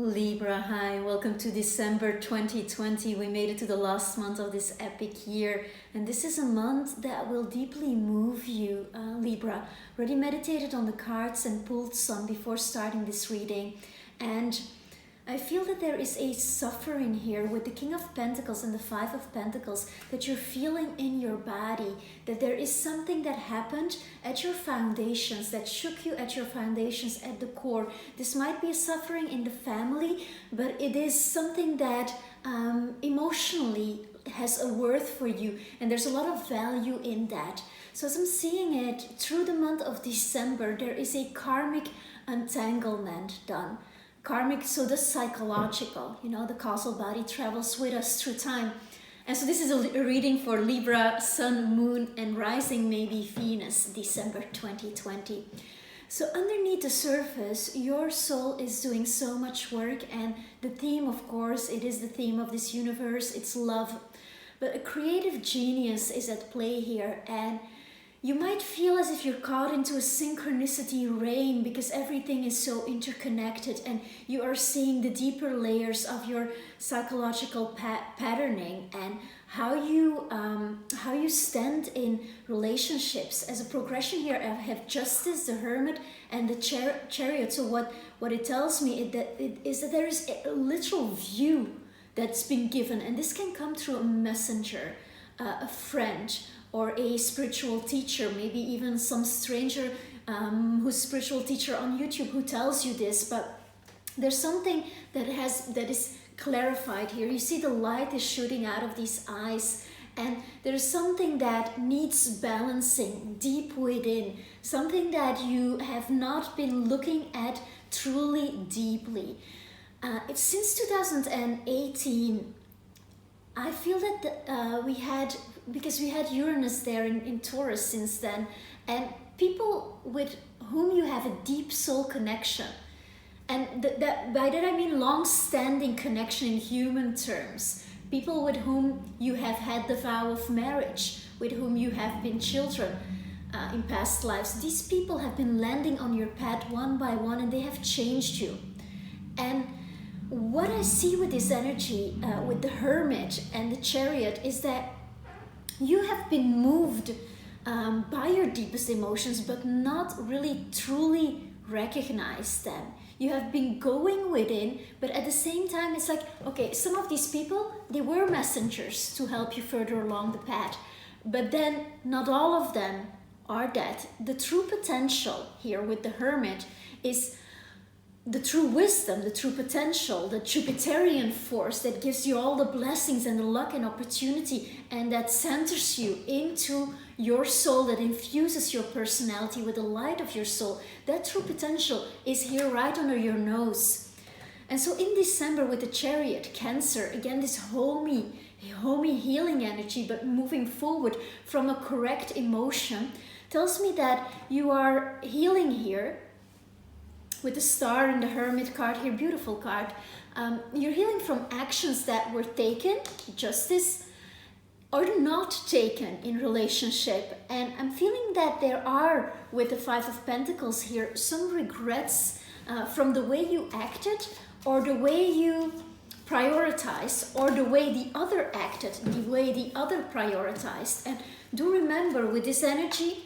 Libra, hi, welcome to December 2020. We made it to the last month of this epic year, and this is a month that will deeply move you, Libra. Already meditated on the cards and pulled some before starting this reading, and I feel that there is a suffering here with the King of Pentacles and the Five of Pentacles that you're feeling in your body, that there is something that happened at your foundations, that shook you at your foundations at the core. This might be a suffering in the family, but it is something that emotionally has a worth for you, and there's a lot of value in that. So as I'm seeing it, through the month of December, there is a karmic entanglement done. Karmic, so the psychological, the causal body travels with us through time. And so this is a reading for Libra, Sun, Moon, and Rising, maybe Venus, December 2020. So underneath the surface, your soul is doing so much work, and the theme, of course, it is the theme of this universe, it's love. But a creative genius is at play here, and you might feel as if you're caught into a synchronicity rain because everything is so interconnected, and you are seeing the deeper layers of your psychological patterning and how you stand in relationships. As a progression here, I have Justice, the Hermit, and the Chariot. So what it tells me is that there is a literal view that's been given, and this can come through a messenger, a friend, or a spiritual teacher, maybe even some stranger who's spiritual teacher on YouTube who tells you this. But there's something that is clarified here. You see the light is shooting out of these eyes, and there's something that needs balancing deep within, something that you have not been looking at truly deeply. It's since 2018. I feel that because we had Uranus there in Taurus since then, and people with whom you have a deep soul connection, and by that I mean long-standing connection in human terms, people with whom you have had the vow of marriage, with whom you have been children in past lives. These people have been landing on your path one by one, and they have changed you. And what I see with this energy, with the Hermit and the Chariot, is that you have been moved by your deepest emotions, but not really truly recognized them. You have been going within, but at the same time, it's like, okay, some of these people, they were messengers to help you further along the path, but then not all of them are that. The true potential here with the Hermit is the true wisdom, the true potential, the Jupiterian force that gives you all the blessings and the luck and opportunity, and that centers you into your soul, that infuses your personality with the light of your soul. That true potential is here right under your nose. And so in December with the Chariot, Cancer, again this homey healing energy, but moving forward from a correct emotion, tells me that you are healing here with the Star and the Hermit card here, beautiful card. You're healing from actions that were taken, Justice, or not taken in relationship. And I'm feeling that there are, with the Five of Pentacles here, some regrets from the way you acted, or the way you prioritized, or the way the other acted, the way the other prioritized. And do remember, with this energy,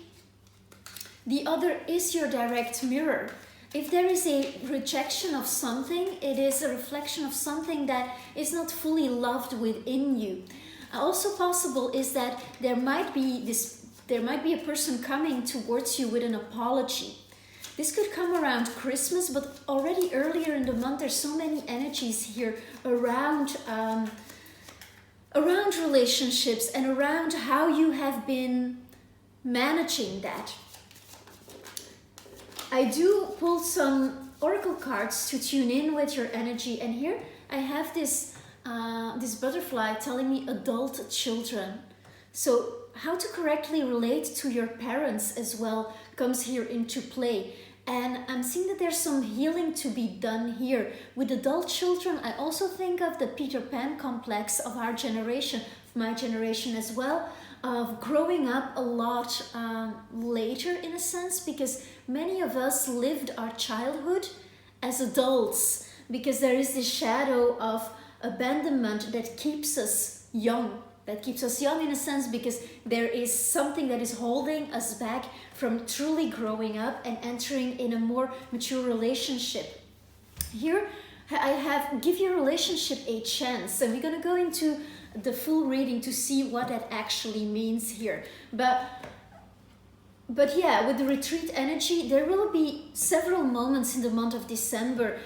the other is your direct mirror. If there is a rejection of something, it is a reflection of something that is not fully loved within you. Also possible is that there might be a person coming towards you with an apology. This could come around Christmas, but already earlier in the month, there's so many energies here around relationships and around how you have been managing that. I do pull some oracle cards to tune in with your energy, and here I have this butterfly telling me adult children. So how to correctly relate to your parents as well comes here into play. And I'm seeing that there's some healing to be done here. With adult children, I also think of the Peter Pan complex of our generation, of my generation as well, of growing up a lot later in a sense, because many of us lived our childhood as adults. because there is this shadow of abandonment that keeps us young. That keeps us young in a sense, because there is something that is holding us back from truly growing up and entering in a more mature relationship. Here I have give your relationship a chance, and we're going to go into the full reading to see what that actually means here. But yeah, with the retreat energy, there will be several moments in the month of December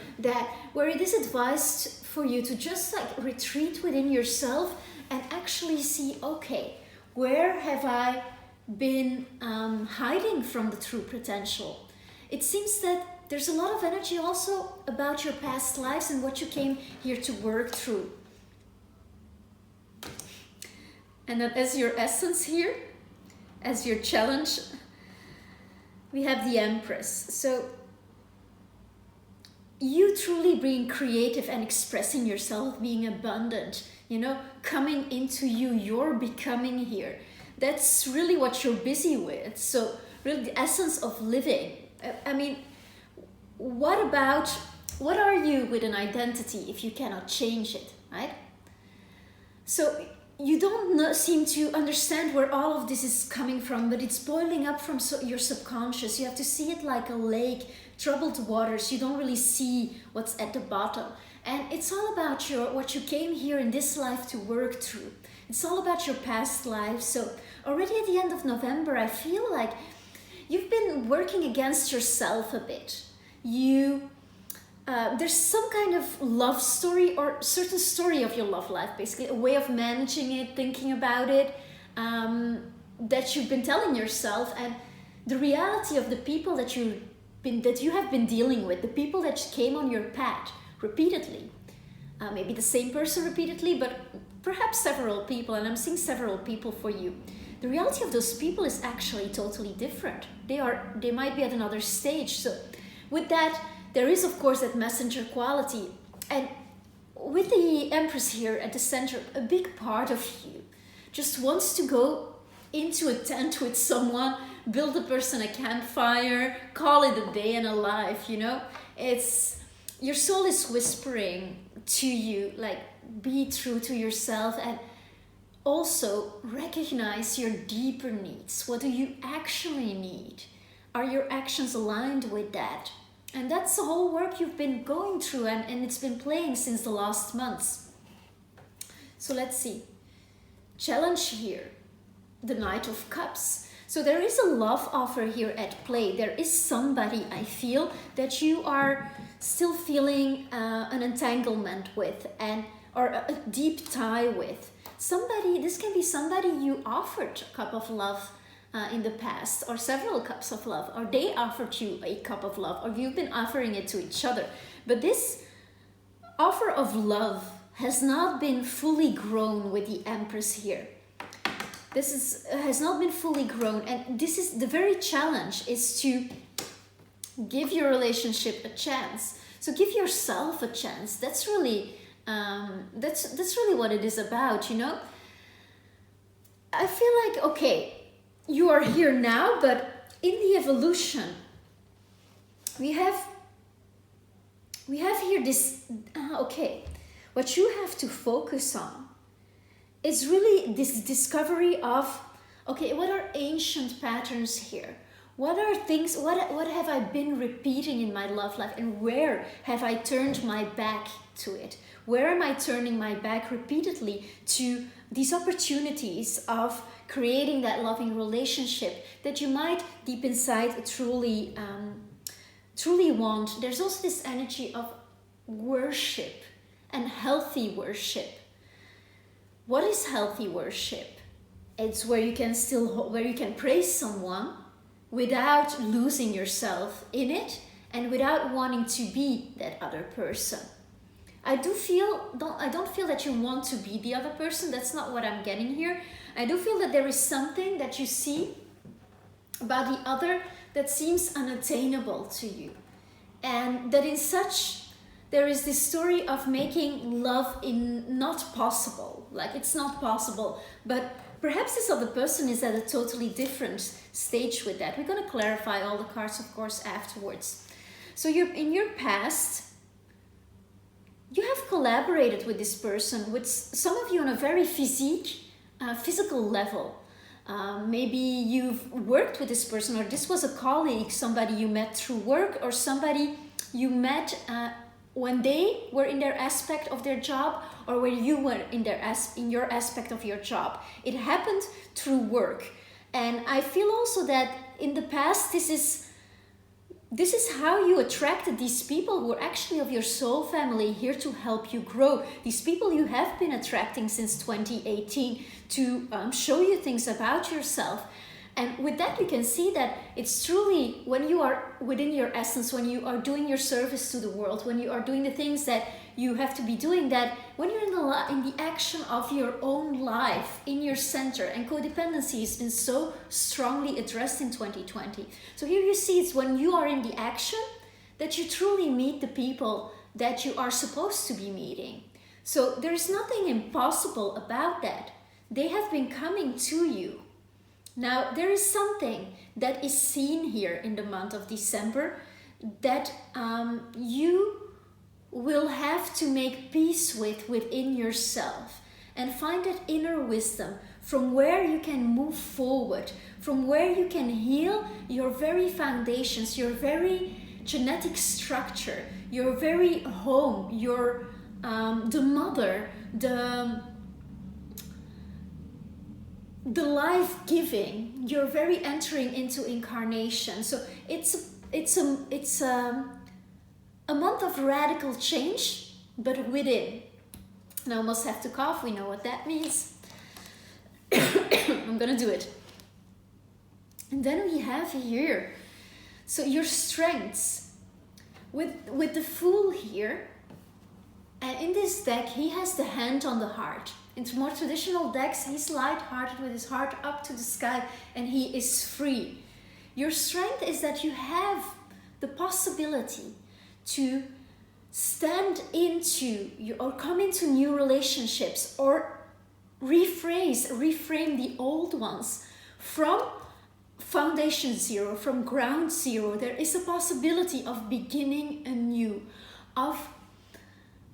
where it is advised for you to just like retreat within yourself and actually see, okay, where have I been hiding from the true potential? It seems that there's a lot of energy also about your past lives and what you came here to work through. And then as your essence here, as your challenge, we have the Empress. So you truly being creative and expressing yourself, being abundant, you know, coming into you, you're becoming here. That's really what you're busy with. So really the essence of living. I mean, what are you with an identity if you cannot change it, right? So you don't seem to understand where all of this is coming from, but it's boiling up from your subconscious. You have to see it like a lake, troubled waters. You don't really see what's at the bottom. And it's all about what you came here in this life to work through. It's all about your past life. So already at the end of November, I feel like you've been working against yourself a bit. There's some kind of love story or certain story of your love life, basically a way of managing it, thinking about it, that you've been telling yourself, and the reality of the people that you have been dealing with, the people that came on your path repeatedly, maybe the same person repeatedly, but perhaps several people, and I'm seeing several people for you. The reality of those people is actually totally different. They might be at another stage. So with that, there is of course that messenger quality, and with the Empress here at the center, a big part of you just wants to go into a tent with someone, build a person a campfire, call it a day and a life, you know? It's your soul is whispering to you, like, be true to yourself and also recognize your deeper needs. What do you actually need? Are your actions aligned with that? And that's the whole work you've been going through, and it's been playing since the last months. So let's see. Challenge here, the Knight of Cups. So there is a love offer here at play. There is somebody, I feel, that you are still feeling an entanglement with, or a deep tie with. Somebody, this can be somebody you offered a cup of love in the past, or several cups of love, or they offered you a cup of love, or you've been offering it to each other. But this offer of love has not been fully grown with the Empress here. Has not been fully grown, and this is the very challenge, is to give your relationship a chance. So give yourself a chance. That's really that's really what it is about, you know. I feel like, okay, you are here now, but in the evolution, we have here this, okay, what you have to focus on is really this discovery of, okay, what are ancient patterns here? What are things, what have I been repeating in my love life, and where have I turned my back to it? Where am I turning my back repeatedly to these opportunities of creating that loving relationship that you might deep inside truly want? There's also this energy of worship and healthy worship. What is healthy worship? It's where you can praise someone without losing yourself in it and without wanting to be that other person. I don't feel that you want to be the other person. That's not what I'm getting here. I do feel that there is something that you see about the other that seems unattainable to you. And that in such, there is this story of making love not possible. Like, it's not possible. But perhaps this other person is at a totally different stage with that. We're going to clarify all the cards, of course, afterwards. So in your past, collaborated with this person, with some of you on a very physical level. Maybe you've worked with this person, or this was a colleague, somebody you met through work, or somebody you met when they were in their aspect of their job, or when you were in your aspect of your job. It happened through work. And I feel also that in the past, this is how you attracted these people who are actually of your soul family, here to help you grow. These people you have been attracting since 2018 to show you things about yourself. And with that, you can see that it's truly when you are within your essence, when you are doing your service to the world, when you are doing the things that you have to be doing, that when you're in the action of your own life, in your center. And codependency has been so strongly addressed in 2020. So here you see it's when you are in the action that you truly meet the people that you are supposed to be meeting. So there is nothing impossible about that. They have been coming to you. Now, there is something that is seen here in the month of December that you will have to make peace with within yourself, and find that inner wisdom from where you can move forward, from where you can heal your very foundations, your very genetic structure, your very home, your the mother, the life-giving, you're very entering into incarnation. So it's a month of radical change, but within. Now I almost have to cough, we know what that means. I'm gonna do it. And then we have here, so your strengths. With the Fool here, and in this deck, he has the hand on the heart. In more traditional decks, he's light-hearted with his heart up to the sky, and he is free. Your strength is that you have the possibility to stand into or come into new relationships, or reframe the old ones from foundation zero, from ground zero. There is a possibility of beginning anew, of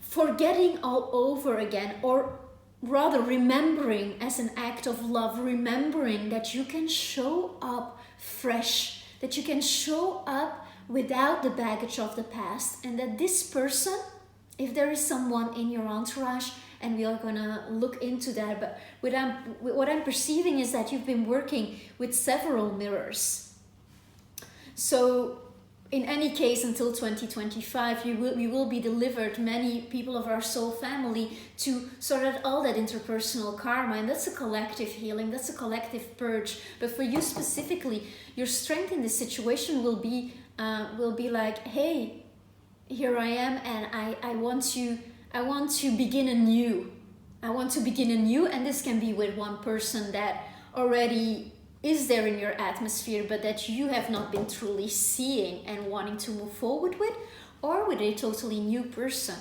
forgetting all over again, or rather remembering as an act of love, remembering that you can show up fresh, that you can show up without the baggage of the past, and that this person, if there is someone in your entourage, and we are gonna look into that, but what I'm perceiving is that you've been working with several mirrors. So in any case, until 2025, we will be delivered, many people of our soul family, to sort out all that interpersonal karma. And that's a collective healing, that's a collective purge. But for you specifically, your strength in this situation will be like, hey, here I am, and I want to begin anew. I want to begin anew, and this can be with one person that already is there in your atmosphere, but that you have not been truly seeing and wanting to move forward with, or with a totally new person.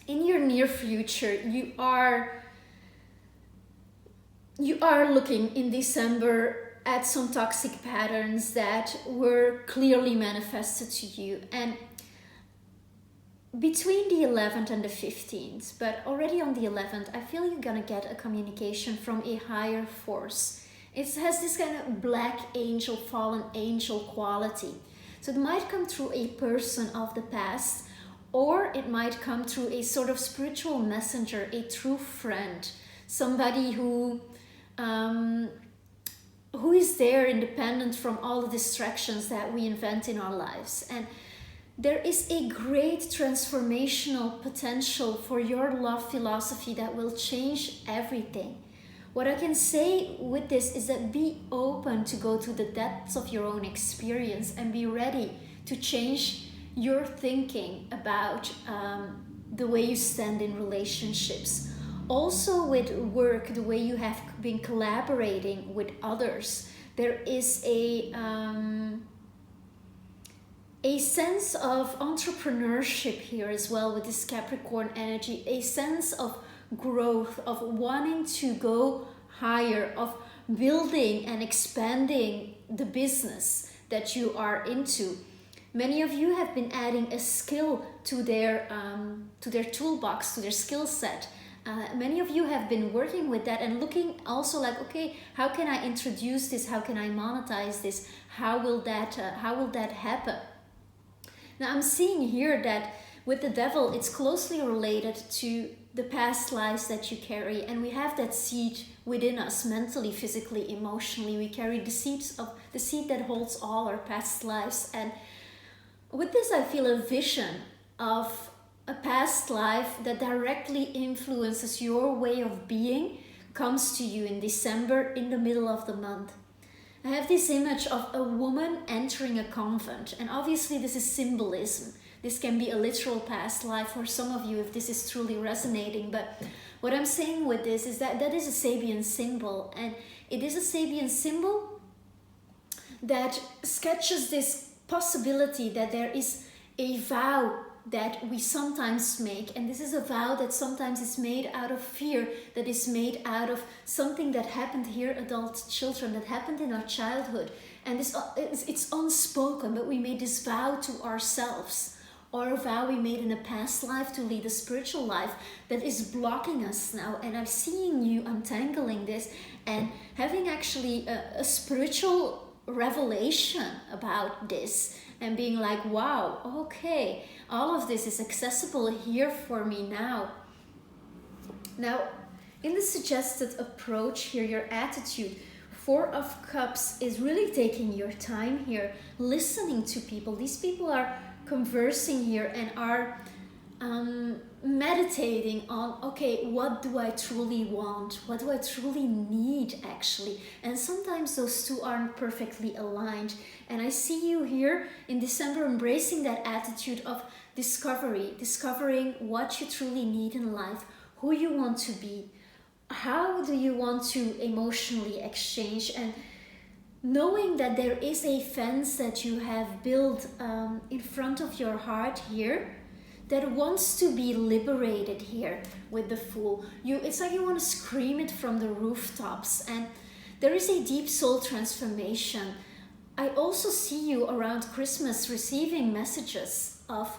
In your near future, you are looking in December at some toxic patterns that were clearly manifested to you, and between the 11th and the 15th, but already on the 11th, I feel you're gonna get a communication from a higher force. It has this kind of black angel, fallen angel quality. So it might come through a person of the past, or it might come through a sort of spiritual messenger, a true friend, somebody who is there independent from all the distractions that we invent in our lives. And there is a great transformational potential for your love philosophy that will change everything. What I can say with this is that be open to go to the depths of your own experience, and be ready to change your thinking about the way you stand in relationships. Also with work, the way you have been collaborating with others, there is a sense of entrepreneurship here as well with this Capricorn energy, a sense of growth, of wanting to go higher, of building and expanding the business that you are into. Many of you have been adding a skill to their toolbox, to their skill set. Many of you have been working with that and looking also like, okay, how can I introduce this? How can I monetize this? How will that happen? Now I'm seeing here that with the devil, it's closely related to the past lives that you carry, and we have that seed within us, mentally, physically, emotionally. We carry the seed that holds all our past lives, and with this I feel a vision of a past life that directly influences your way of being comes to you in December, in the middle of the month. I have this image of a woman entering a convent, and obviously this is symbolism. This can be a literal past life for some of you if this is truly resonating, but what I'm saying with this is that that is a Sabian symbol, and it is a Sabian symbol that sketches this possibility that there is a vow that we sometimes make, and this is a vow that sometimes is made out of fear, that is made out of something that happened here, adult children, that happened in our childhood, and it's unspoken, but we made this vow to ourselves, or a vow we made in a past life to lead a spiritual life that is blocking us now. And I'm seeing you untangling this and having actually a spiritual revelation about this, and being like, wow, okay, all of this is accessible here for me now. Now, in the suggested approach here, your attitude, 4 of Cups is really taking your time here, listening to people. These people are conversing here and are meditating on, okay, what do I truly want? What do I truly need, actually? And sometimes those two aren't perfectly aligned. And I see you here in December embracing that attitude of discovering what you truly need in life, who you want to be, how do you want to emotionally exchange, and knowing that there is a fence that you have built in front of your heart here that wants to be liberated here with the Fool. It's like you want to scream it from the rooftops, and there is a deep soul transformation. I also see you around Christmas receiving messages of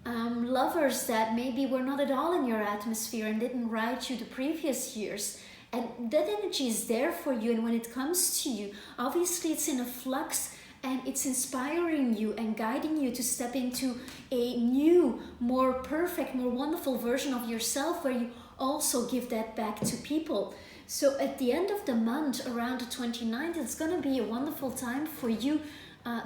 lovers that maybe were not at all in your atmosphere and didn't write you the previous years. And that energy is there for you, and when it comes to you, obviously it's in a flux, and it's inspiring you and guiding you to step into a new, more perfect, more wonderful version of yourself, where you also give that back to people. So at the end of the month, around the 29th, it's going to be a wonderful time for you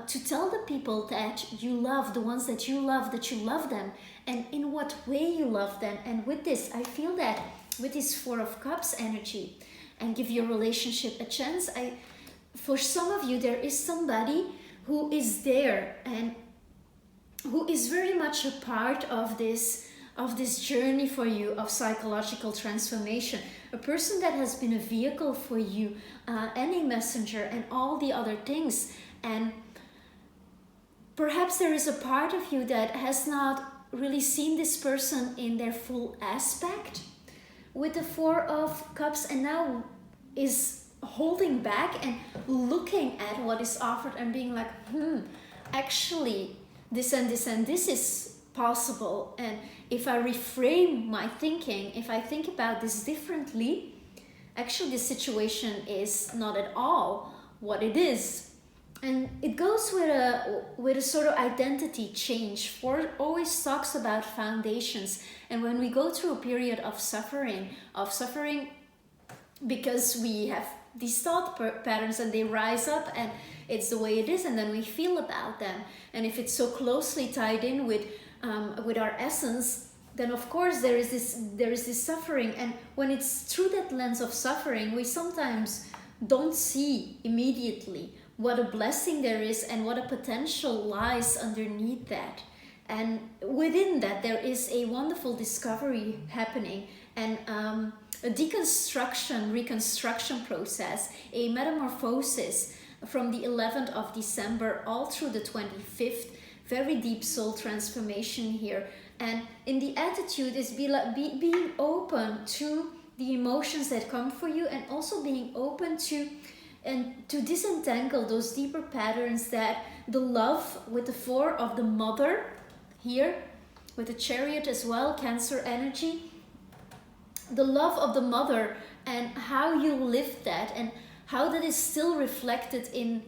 to tell the people that you love, the ones that you love them, and in what way you love them. And with this, I feel that with this 4 of Cups energy, and give your relationship a chance. For some of you, there is somebody who is there and who is very much a part of this journey for you of psychological transformation. A person that has been a vehicle for you, and a messenger, and all the other things. And perhaps there is a part of you that has not really seen this person in their full aspect with the 4 of Cups, and now is holding back and looking at what is offered and being like, actually this and this and this is possible, and if I reframe my thinking, if I think about this differently, actually this situation is not at all what it is. And it goes with a sort of identity change. 4 always talks about foundations, and when we go through a period of suffering because we have these thought patterns and they rise up and it's the way it is, and then we feel about them, and if it's so closely tied in with our essence, then of course there is this suffering. And when it's through that lens of suffering, we sometimes don't see immediately what a blessing there is and what a potential lies underneath that. And within that, there is a wonderful discovery happening, and a deconstruction, reconstruction process, a metamorphosis from the 11th of December all through the 25th. Very deep soul transformation here. And in the attitude is being open to the emotions that come for you, and also being open to and to disentangle those deeper patterns that the love with the 4 of the mother here, with the Chariot as well, Cancer energy, the love of the mother and how you live that and how that is still reflected in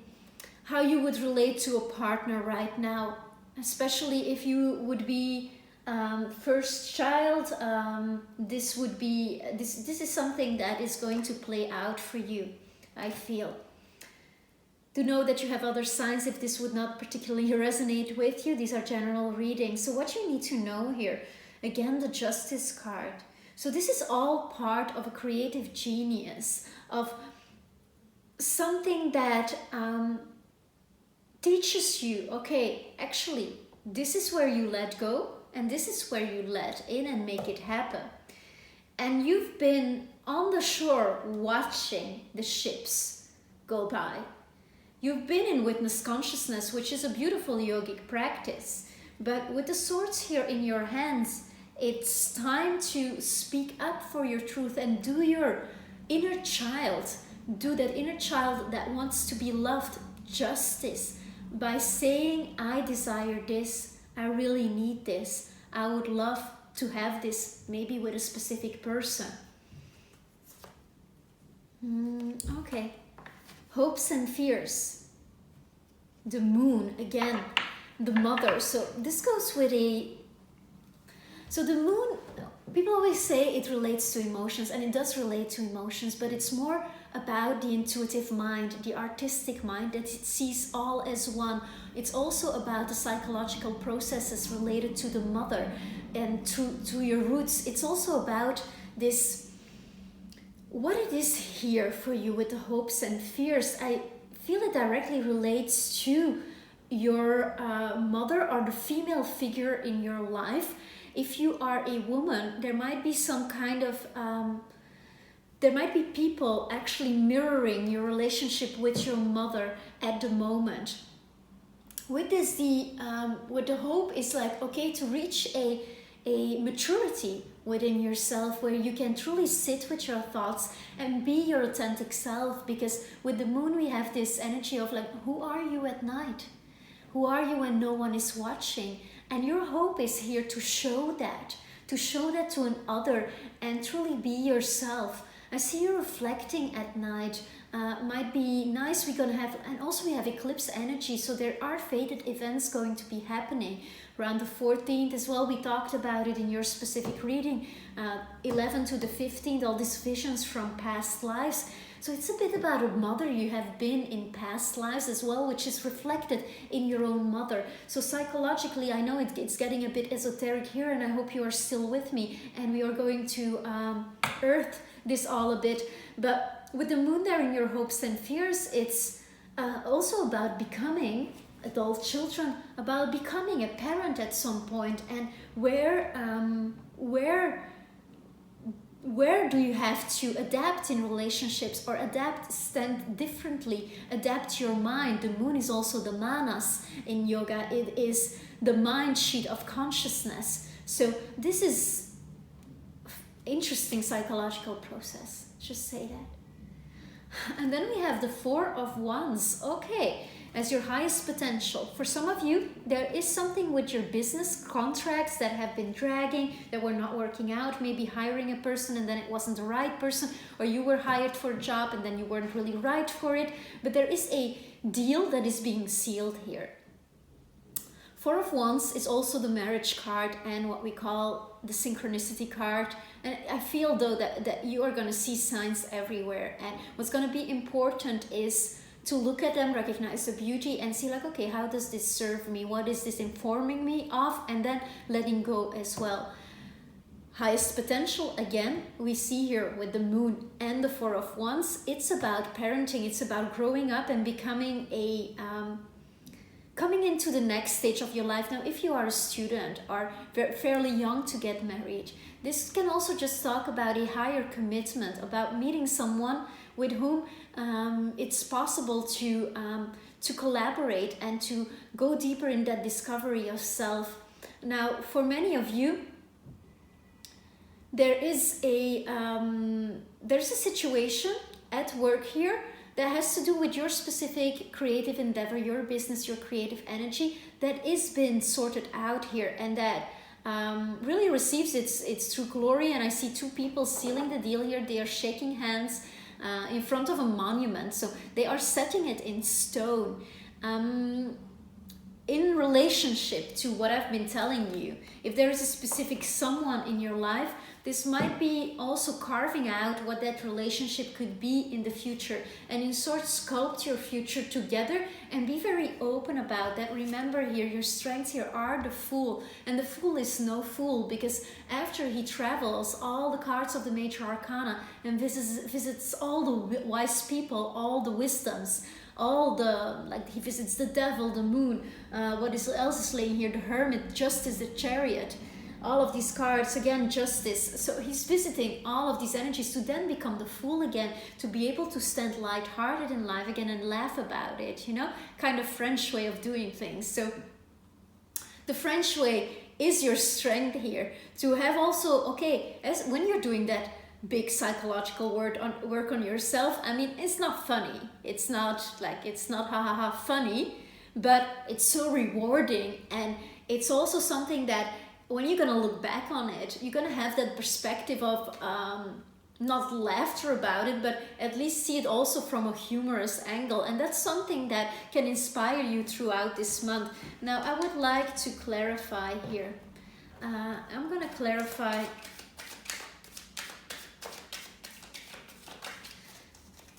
how you would relate to a partner right now, especially if you would be first child. This would be this is something that is going to play out for you, I feel. To know that you have other signs if this would not particularly resonate with you. These are general readings. So what you need to know here, again, the Justice card. So this is all part of a creative genius, of something that teaches you, okay, actually, this is where you let go and this is where you let in and make it happen. And you've been on the shore watching the ships go by. You've been in witness consciousness, which is a beautiful yogic practice. But with the swords here in your hands, it's time to speak up for your truth and do your inner child, do that inner child that wants to be loved justice by saying, I desire this, I really need this, I would love to have this, maybe with a specific person. Okay. Hopes and fears. The moon, again, the mother. So this goes with so the moon, people always say it relates to emotions, and it does relate to emotions, but it's more about the intuitive mind, the artistic mind that it sees all as one. It's also about the psychological processes related to the mother and to your roots. It's also about this, what it is here for you with the hopes and fears. I feel it directly relates to your mother or the female figure in your life. If you are a woman, there might be some kind of there might be people actually mirroring your relationship with your mother at the moment. With this, with the hope is like, okay, to reach a maturity within yourself where you can truly sit with your thoughts and be your authentic self. Because with the moon, we have this energy of like, who are you at night? Who are you when no one is watching? And your hope is here to show that to an other and truly be yourself. I see you reflecting at night. Might be nice. We're gonna have, and also we have eclipse energy, so there are fated events going to be happening around the 14th as well. We talked about it in your specific reading, 11 to the 15th, all these visions from past lives. So it's a bit about a mother you have been in past lives as well, which is reflected in your own mother. So psychologically, I know it's getting a bit esoteric here, and I hope you are still with me, and we are going to earth this all a bit. But with the moon there in your hopes and fears, it's also about becoming adult children, about becoming a parent at some point, and where do you have to adapt in relationships, or adapt, stand differently, adapt your mind. The moon is also the manas in yoga. It is the mind sheet of consciousness. So this is interesting psychological process. Just say that. And then we have the 4 of Wands. Okay, as your highest potential. For some of you, there is something with your business contracts that have been dragging, that were not working out. Maybe hiring a person and then it wasn't the right person, or you were hired for a job and then you weren't really right for it. But there is a deal that is being sealed here. 4 of Wands is also the marriage card and what we call the synchronicity card. And I feel though that you are going to see signs everywhere. And what's going to be important is to look at them, recognize the beauty, and see like, okay, how does this serve me? What is this informing me of? And then letting go as well. Highest potential, again, we see here with the moon and the 4 of Wands. It's about parenting. It's about growing up and becoming coming into the next stage of your life. Now, if you are a student or fairly young to get married, this can also just talk about a higher commitment, about meeting someone with whom it's possible to collaborate and to go deeper in that discovery of self. Now, for many of you, there's a situation at work here that has to do with your specific creative endeavor, your business, your creative energy that is been sorted out here, and that really receives its true glory. And I see two people sealing the deal here. They are shaking hands in front of a monument, so they are setting it in stone. In relationship to what I've been telling you, if there is a specific someone in your life, this might be also carving out what that relationship could be in the future, and in sort sculpt your future together and be very open about that. Remember here, your strengths here are the Fool, and the Fool is no fool, because after he travels all the cards of the major arcana and visits all the wise people, all the wisdoms, all the, like, he visits the devil, the moon, what else is laying here, the Hermit, Justice, the Chariot, all of these cards, again, Justice. So he's visiting all of these energies to then become the Fool again, to be able to stand lighthearted in life again and laugh about it, you know, kind of French way of doing things. So the French way is your strength here, to have also, okay, as when you're doing that big psychological work on yourself, I mean, it's not funny, it's not ha ha ha funny, but it's so rewarding. And it's also something that when you're gonna look back on it, you're gonna have that perspective of not laughter about it, but at least see it also from a humorous angle. And that's something that can inspire you throughout this month. Now I would like to clarify here. I'm gonna clarify.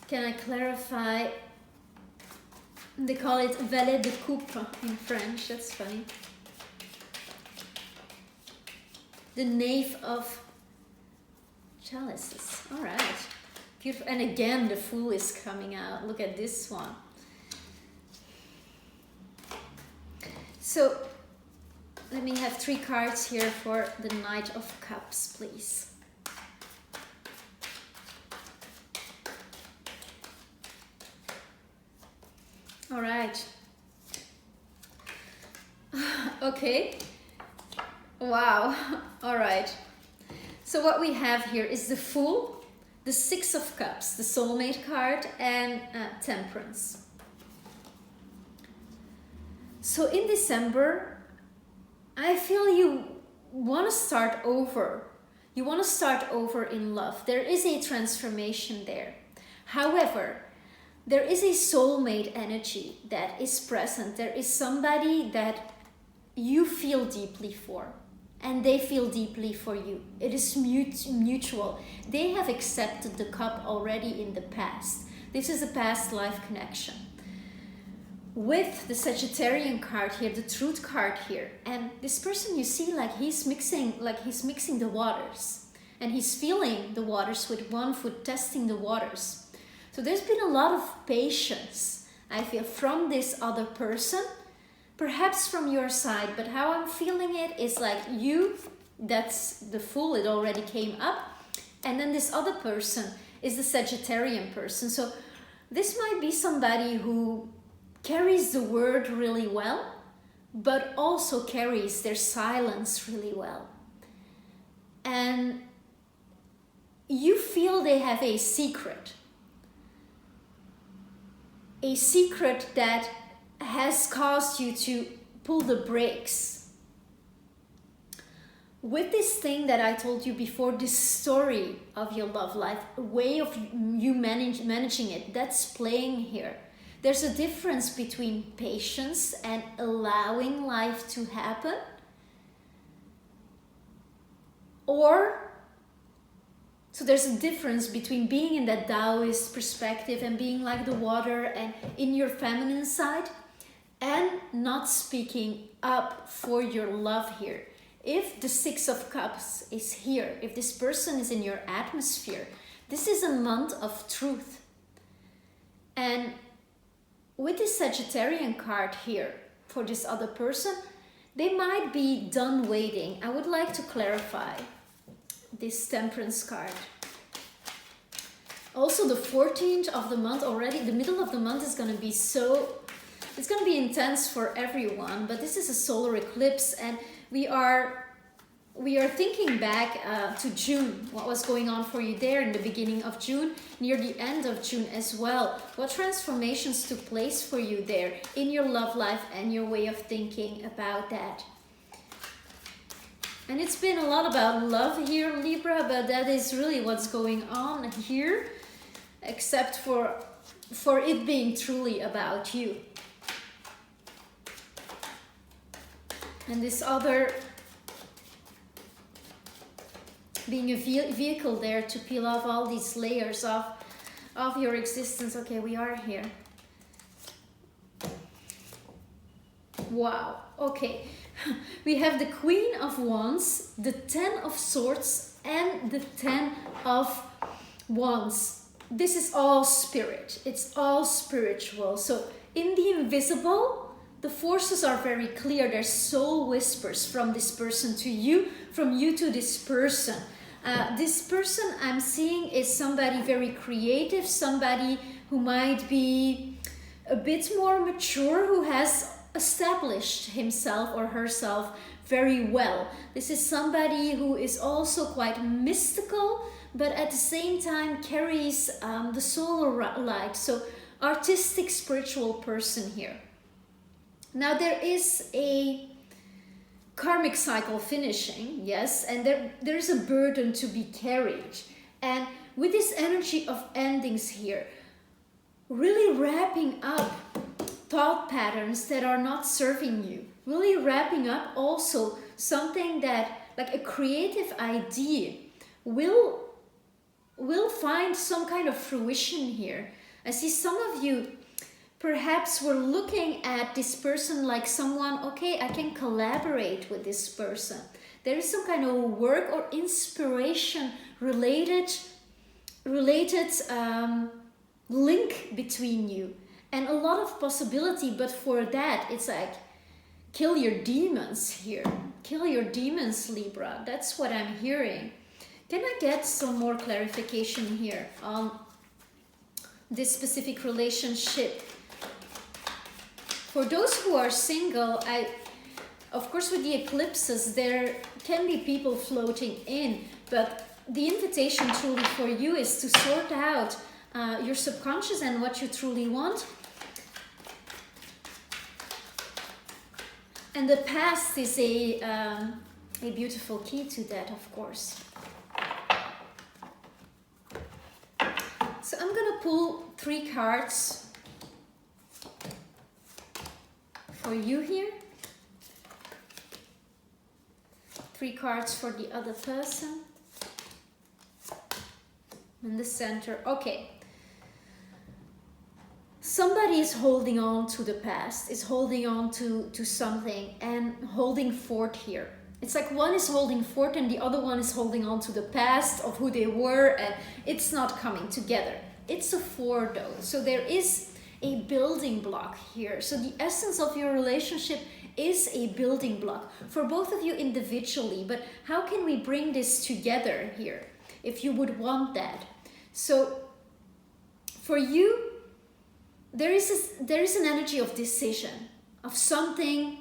Can I clarify? They call it valet de coupe in French. That's funny. The Knave of Chalices. All right. Beautiful. And again, the Fool is coming out. Look at this one. So let me have 3 cards here for the Knight of Cups, please. All right. Okay. Wow. All right. So what we have here is the Fool, the 6 of Cups, the Soulmate card, and Temperance. So in December, I feel you want to start over. You want to start over in love. There is a transformation there. However, there is a soulmate energy that is present. There is somebody that you feel deeply for, and they feel deeply for you. It is mutual. They have accepted the cup already in the past. This is a past life connection. With the Sagittarian card here, the Truth card here, and this person, you see, like he's mixing the waters, and he's feeling the waters with one foot, testing the waters. So there's been a lot of patience, I feel, from this other person, perhaps from your side, but how I'm feeling it is like you, that's the Fool, it already came up, and then this other person is the Sagittarian person. So this might be somebody who carries the word really well, but also carries their silence really well. And you feel they have a secret that has caused you to pull the brakes. With this thing that I told you before, this story of your love life, a way of you managing it, that's playing here. There's a difference between patience and allowing life to happen, so there's a difference between being in that Taoist perspective and being like the water and in your feminine side, and not speaking up for your love here. If the 6 of Cups is here, if this person is in your atmosphere, this is a month of truth. And with this Sagittarian card here for this other person, they might be done waiting. I would like to clarify this Temperance card. Also the 14th of the month already, the middle of the month is going to be it's going to be intense for everyone, but this is a solar eclipse, and we are we are thinking back to June, what was going on for you there in the beginning of June, near the end of June as well. What transformations took place for you there in your love life and your way of thinking about that. And it's been a lot about love here, Libra, but that is really what's going on here, except for it being truly about you. And this other being a vehicle there to peel off all these layers of your existence. Okay, we are here. Wow, okay. We have the Queen of Wands, the 10 of Swords, and the 10 of Wands. This is all spirit. It's all spiritual. So in the invisible, the forces are very clear. There's soul whispers from this person to you, from you to this person. This person I'm seeing is somebody very creative, somebody who might be a bit more mature, who has established himself or herself very well. This is somebody who is also quite mystical, but at the same time carries the solar light. So artistic, spiritual person here. Now there is a karmic cycle finishing, yes, and there is a burden to be carried. And with this energy of endings here, really wrapping up thought patterns that are not serving you, really wrapping up also something that, like a creative idea, will find some kind of fruition here. I see some of you perhaps were looking at this person like someone, okay, I can collaborate with this person. There is some kind of work or inspiration related link between you. And a lot of possibility, but for that, it's like, kill your demons here. Kill your demons, Libra. That's what I'm hearing. Can I get some more clarification here on this specific relationship? For those who are single, of course with the eclipses, there can be people floating in, but the invitation truly for you is to sort out your subconscious and what you truly want. And the past is a beautiful key to that, of course. So I'm gonna pull 3 cards for you here. 3 cards for the other person. In the center, okay. Somebody is holding on to the past, is holding on to something and holding fort here. It's like one is holding fort and the other one is holding on to the past of who they were, and it's not coming together. It's a 4 though, so there is a building block here. So the essence of your relationship is a building block for both of you individually, but how can we bring this together here if you would want that? So for you, there is an energy of decision, of something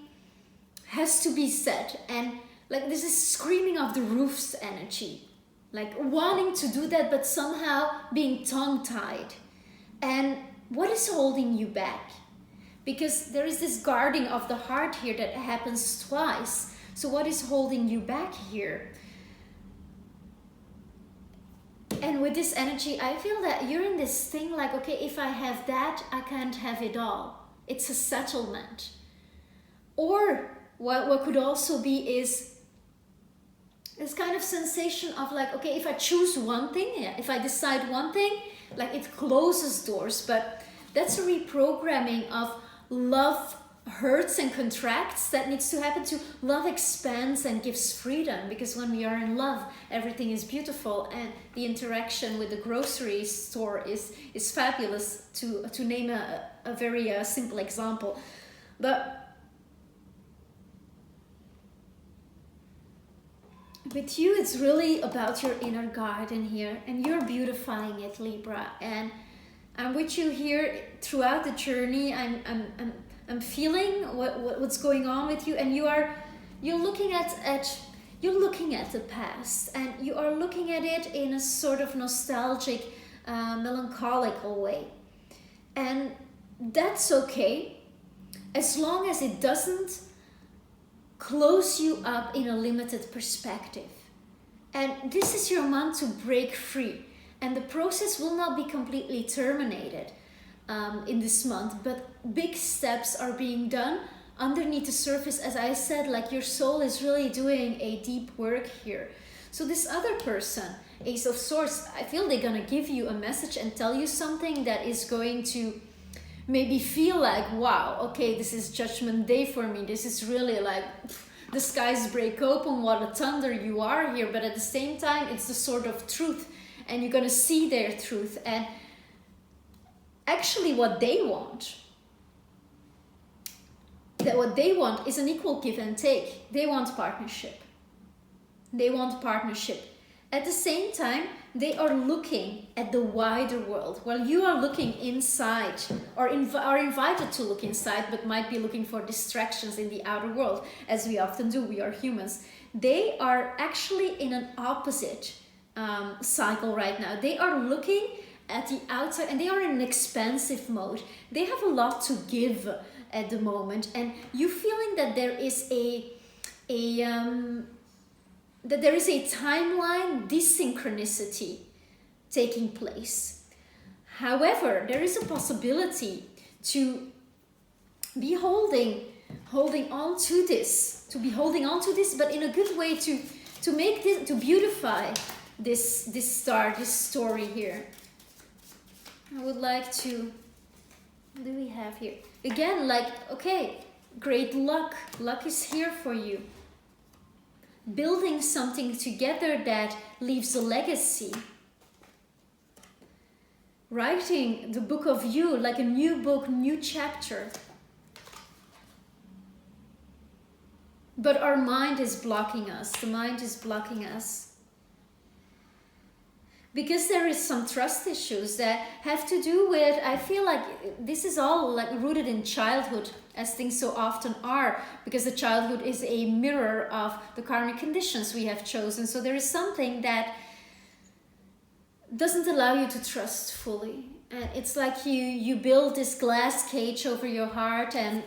has to be said, and like this is screaming of the roofs energy, like wanting to do that but somehow being tongue-tied. And what is holding you back? Because there is this guarding of the heart here that happens twice. So what is holding you back here? And with this energy, I feel that you're in this thing like, okay, if I have that, I can't have it all. It's a settlement. Or what could also be is this kind of sensation of like, okay, if I choose one thing, if I decide one thing, like it closes doors, but that's a reprogramming of love hurts and contracts that needs to happen to love expands and gives freedom, because when we are in love everything is beautiful, and the interaction with the grocery store is fabulous, to name a very simple example. But with you it's really about your inner garden here, and you're beautifying it, Libra, and I'm with you here throughout the journey. I'm feeling what's going on with you, and you're looking at you're looking at the past, and you are looking at it in a sort of nostalgic, melancholical way. And that's okay, as long as it doesn't close you up in a limited perspective. And this is your month to break free. And the process will not be completely terminated in this month, but big steps are being done underneath the surface. As I said, like, your soul is really doing a deep work here. So this other person, Ace of Swords, I feel they're gonna give you a message and tell you something that is going to maybe feel like, wow, okay, this is judgment day for me. This is really like, the skies break open, what a thunder you are here. But at the same time, it's the sort of truth, and you're gonna see their truth. And actually what they want is an equal give and take. They want partnership. They want partnership. At the same time, they are looking at the wider world, while you are looking inside, or are invited to look inside, but might be looking for distractions in the outer world, as we often do. We are humans. They are actually in an opposite cycle right now. They are looking at the outside, and they are in an expansive mode. They have a lot to give at the moment, and you feeling that there is a timeline desynchronicity taking place. However, there is a possibility to be holding on to this, but in a good way, to make this, to beautify this story here. I would like to, what do we have here? Again, like, okay, great luck. Luck is here for you. Building something together that leaves a legacy. Writing the book of you, like a new book, new chapter. But our mind is blocking us. The mind is blocking us. Because there is some trust issues that have to do with, I feel like this is all like rooted in childhood, as things so often are, because the childhood is a mirror of the karmic conditions we have chosen. So there is something that doesn't allow you to trust fully. And it's like you build this glass cage over your heart, and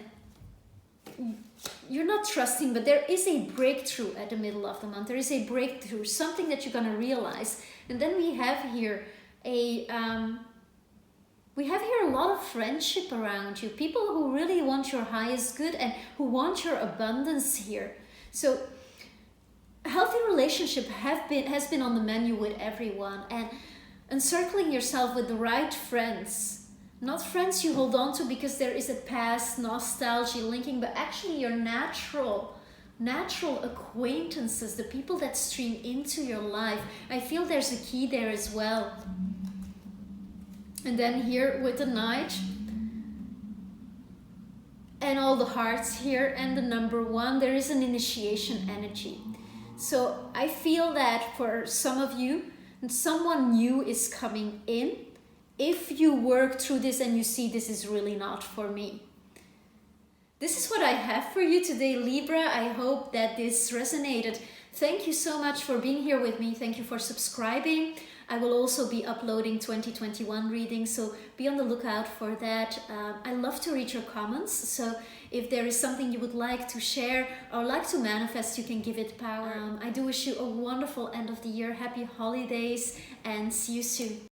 you're not trusting, but there is a breakthrough at the middle of the month. There is a breakthrough, something that you're going to realize. And then we have here a lot of friendship around you. People who really want your highest good and who want your abundance here. So a healthy relationship has been on the menu with everyone, and encircling yourself with the right friends. Not friends you hold on to because there is a past nostalgia linking, but actually your natural acquaintances, the people that stream into your life. I feel there's a key there as well. And then here with the Knight and all the hearts here and the number 1, there is an initiation energy. So I feel that for some of you, someone new is coming in. If you work through this and you see this is really not for me. This is what I have for you today, Libra. I hope that this resonated. Thank you so much for being here with me. Thank you for subscribing. I will also be uploading 2021 readings, so be on the lookout for that. I love to read your comments, so if there is something you would like to share or like to manifest, you can give it power. I do wish you a wonderful end of the year, happy holidays, and see you soon.